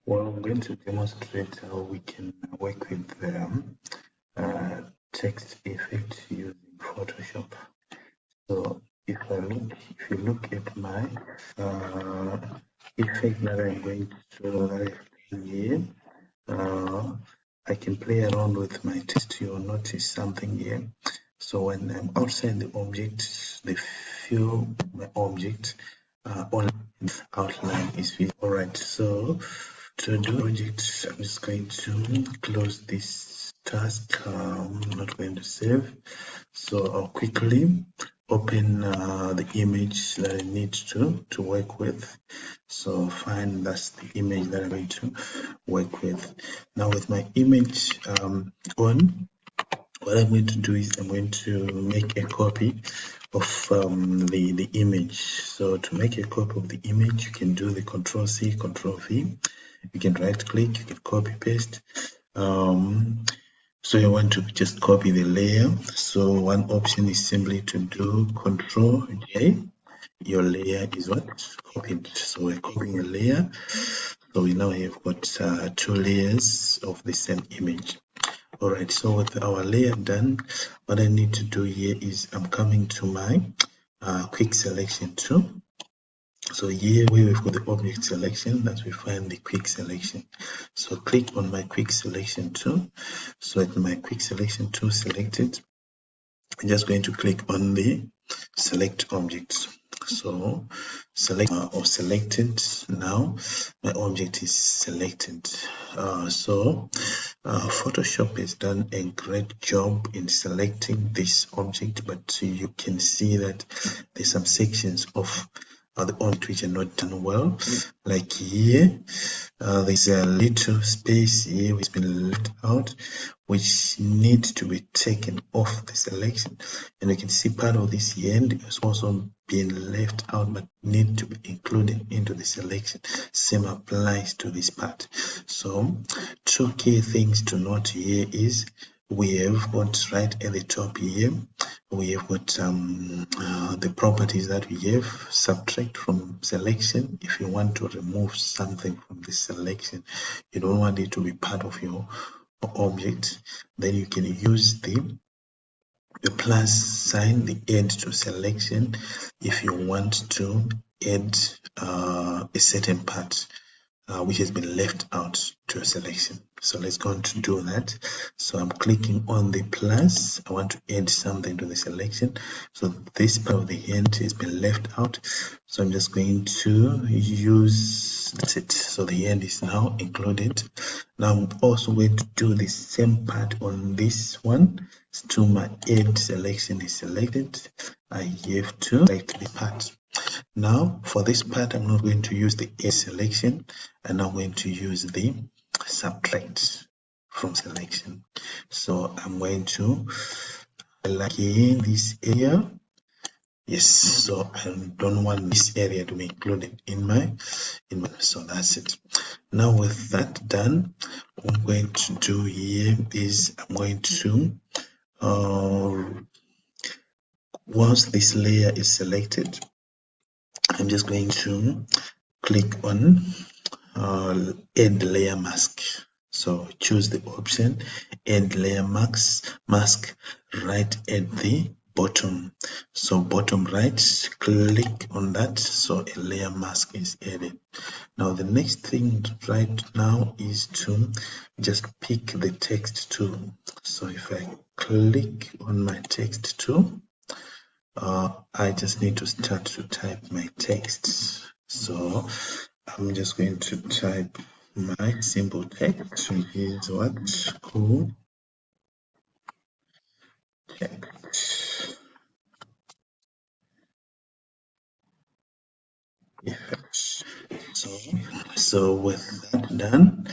Well, I'm going to demonstrate how we can work with text effect using Photoshop. So if you look at my effect that I'm going to here, I can play around with my text. You'll notice something here. So when I'm outside the object, the fill my object on outline is visible. All right. So to do project, I'm just going to close this task. I'm not going to save. So I'll quickly open the image that I need to work with. So fine, that's the image that I'm going to work with. Now with my image on, what I'm going to do is I'm going to make a copy of the image. So to make a copy of the image, you can do the Control-C, Control-V. You can right click, you can copy paste. So you want to just copy the layer. So one option is simply to do Control J. Your layer is what? Copied. So we're copying a layer. So we now have got 2 layers of the same image. All right, so with our layer done, what I need to do here is I'm coming to my quick selection tool. So here where we've got the object selection, that we find the quick selection. So click on my quick selection tool. So at my quick selection tool selected, I'm just going to click on the select objects. So select or selected. Now my object is selected. Photoshop has done a great job in selecting this object, but you can see that there's some sections of the object which are not done well. Like here, there's a little space here which has been left out, which needs to be taken off the selection. And you can see part of this end is also being left out but need to be included into the selection. Same applies to this part. So 2 key things to note here is we have got right at the top here, we have got the properties that we have. Subtract from selection. If you want to remove something from the selection, you don't want it to be part of your object, then you can use the plus sign, the add to selection, if you want to add a certain part which has been left out to a selection. So let's go on to do that. So I'm clicking on the plus. I want to add something to the selection. So this part of the hand has been left out. So I'm just going to use, that's it. So the hand is now included. Now I'm also going to do the same part on this one. So my add selection is selected. I have to select the part. Now for this part, I'm not going to use the add selection, and I'm going to use the subtract from selection. So I'm going to like in this area. Yes, so I don't want this area to be included in my so that's it. Now with that done, what I'm going to do here is I'm going to once this layer is selected, I'm just going to click on add layer mask. So choose the option add layer mask right at the bottom. So bottom right, click on that, so a layer mask is added. Now the next thing right now is to just pick the text tool. So if I click on my text tool, I just need to start to type my text. So I'm just going to type my simple text, which is what? Cool text effects. So with that done,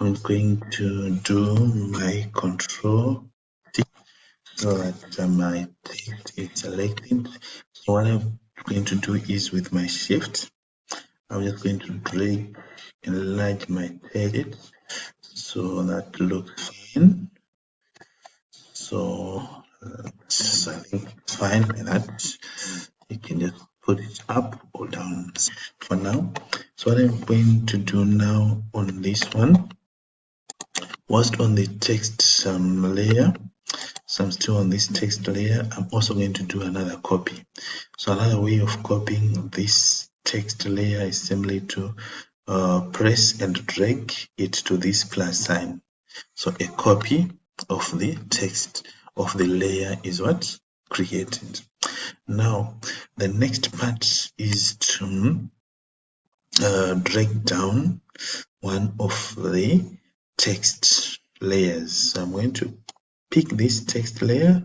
I'm going to do my Control T so that my text is selected. So what I'm going to do is with my Shift, I'm just going to drag and enlarge my text so that looks fine. So I think it's fine like that. You can just put it up or down for now. So what I'm going to do now on this one, whilst on the text layer, so I'm still on this text layer, I'm also going to do another copy. So another way of copying this text layer is simply to press and drag it to this plus sign. So a copy of the text of the layer is what? Created. Now, the next part is to drag down one of the text layers. So I'm going to pick this text layer,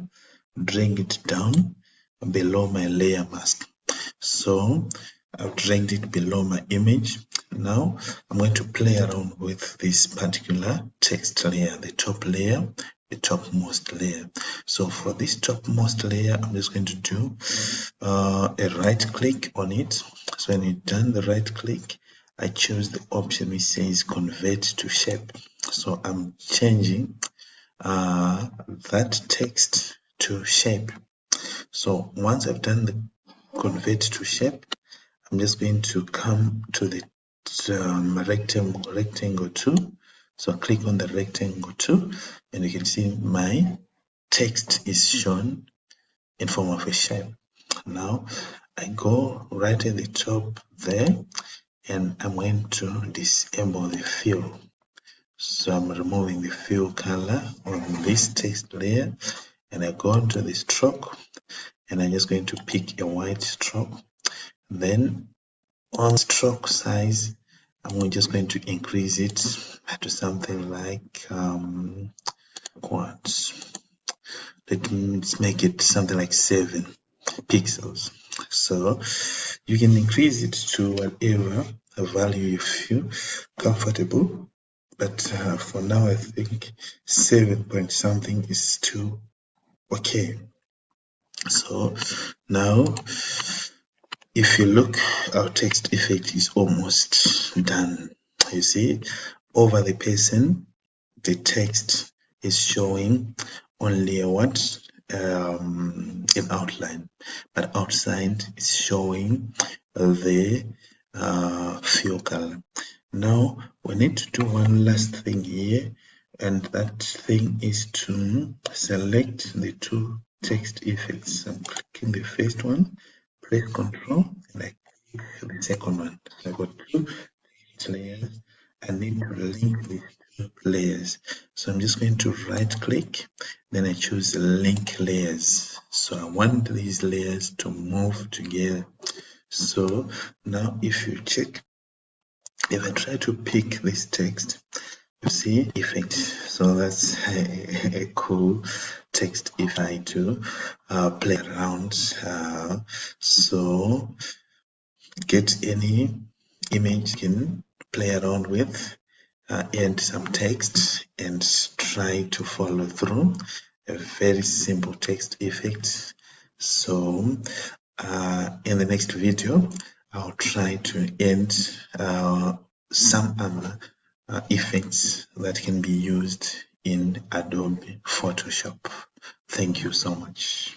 drag it down below my layer mask. So I've dragged it below my image. Now I'm going to play around with this particular text layer, the top layer, the topmost layer. So for this topmost layer, I'm just going to do a right click on it. So when you've done the right click, I choose the option which says convert to shape. So I'm changing that text to shape. So once I've done the convert to shape, I'm just going to come to the rectangle 2. So click on the rectangle 2, and you can see my text is shown in form of a shape. Now I go right at the top there, and I'm going to disable the fill. So I'm removing the fill color on this text layer, and I go into the stroke, and I'm just going to pick a white stroke. Then on stroke size, I'm just going to increase it to something like let's make it something like 7 pixels. So you can increase it to whatever value you feel comfortable, but for now I think 7 point something is still okay. So now if you look, our text effect is almost done. You see, over the person, the text is showing only an outline, but outside is showing the fill color. Now we need to do one last thing here, and that thing is to select the two text effects. I'm clicking the first one, press Control, and I click the second one. So I got two layers. I need to link these two layers. So I'm just going to right click, then I choose link layers. So I want these layers to move together. So now if you check, if I try to pick this text, you see effect. So that's a cool text if I do play around. So get any image you can play around with, and some text, and try to follow through. A very simple text effect. So in the next video, I'll try to end some other effects that can be used in Adobe Photoshop. Thank you so much.